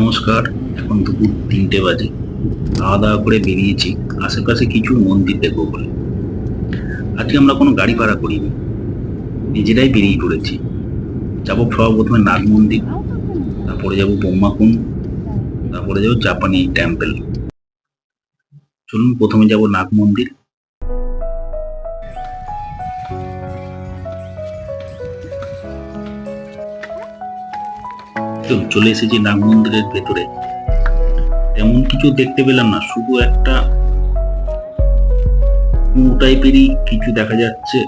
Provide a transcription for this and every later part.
নমস্কার। এখন দুপুর 3টে বাজে। খাওয়া দাওয়া করে বেরিয়েছি আশেপাশে কিছু মন্দির দেখবো বলে। আজকে আমরা কোনো গাড়ি ভাড়া করিনি, নিজেরাই বেরিয়ে পড়েছি। যাবো সর্বপ্রথমে নাগ মন্দির, তারপরে যাবো ব্রহ্মাকুণ্ড, তারপরে যাবো জাপানি টেম্পল। চলুন প্রথমে যাবো নাগ মন্দির। চলে এসেছি নাগ মন্দিরের ভেতরে। তেমন কিছু দেখতে পেলাম না, শুধু একটা টাইপেরই কিছু দেখা যাচ্ছে।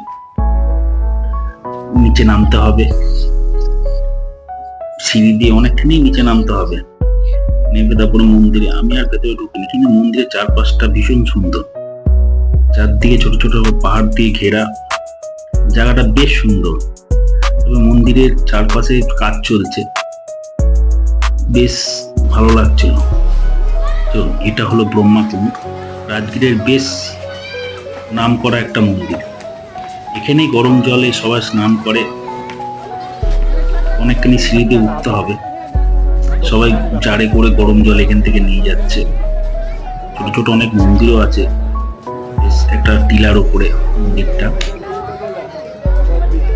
নিচে নামতে হবে, সিঁড়ি দিয়ে অনেকখানি নিচে নামতে হবে, নেমে তারপরে মন্দিরে। আমি আর ভেতরে ঢুকিনি, কিন্তু মন্দিরের চারপাশটা ভীষণ সুন্দর, চারদিকে ছোট ছোট পাহাড় দিয়ে ঘেরা, জায়গাটা বেশ সুন্দর। তবে মন্দিরের চারপাশে কাজ চলছে, বেশ ভালো লাগছিল। তো এটা হলো ব্রহ্মাকুণ্ড, রাজগীরের বেশ নাম করা একটা মন্দির। এখানেই গরম জলে সবাই স্নান করে। অনেকখানি সিঁড়িতে উঠতে হবে, সবাই জারে করে গরম জল এখান থেকে নিয়ে যাচ্ছে। ছোট ছোট অনেক মন্দিরও আছে, বেশ একটা টিলার উপরে মন্দিরটা।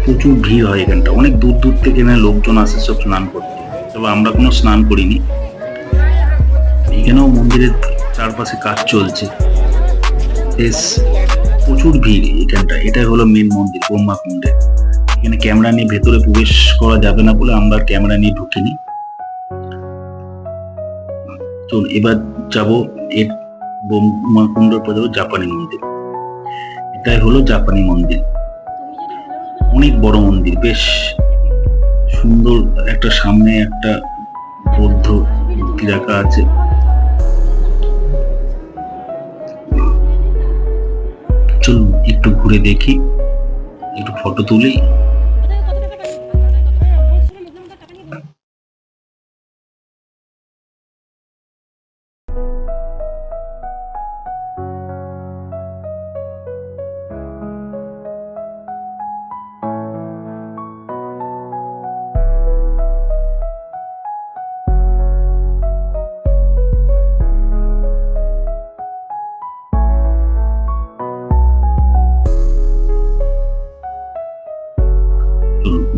প্রচুর ভিড় হয় এখানটা, অনেক দূর দূর থেকে এখানে লোকজন আসে সব স্নান করতে। তবে আমরা কোনো স্নান করিনি। এখানেও মন্দিরের চারপাশে কাজ চলছে, বেশ প্রচুর ভিড় এখানটা। এটাই হলো মেন মন্দির ব্রহ্মাকুণ্ডে। এখানে ক্যামেরা নিয়ে ভেতরে প্রবেশ করা যাবে না বলে আমরা ক্যামেরা নিয়ে ঢুকিনি। তো এবার যাবো এর ব্রহ্মাকুণ্ডের পর যাবো জাপানি মন্দির। এটাই হলো জাপানি মন্দির, অনেক বড় মন্দির, বেশ সুন্দর। একটা সামনে একটা বৌদ্ধ মূর্তি রাখা আছে। চলুন একটু ঘুরে দেখি, একটু ফটো তুলি।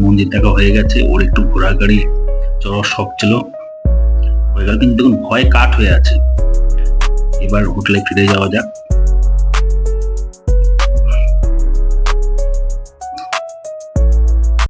মন্দির দেখা হয়ে গেছে, ওর একটু ঘোড়া গাড়ি চড়ার শখ ছিল, হয়ে গেল। কিন্তু দেখুন ভয় কাট হয়ে আছে। এবার হোটেলে ফিরে যাওয়া যাক।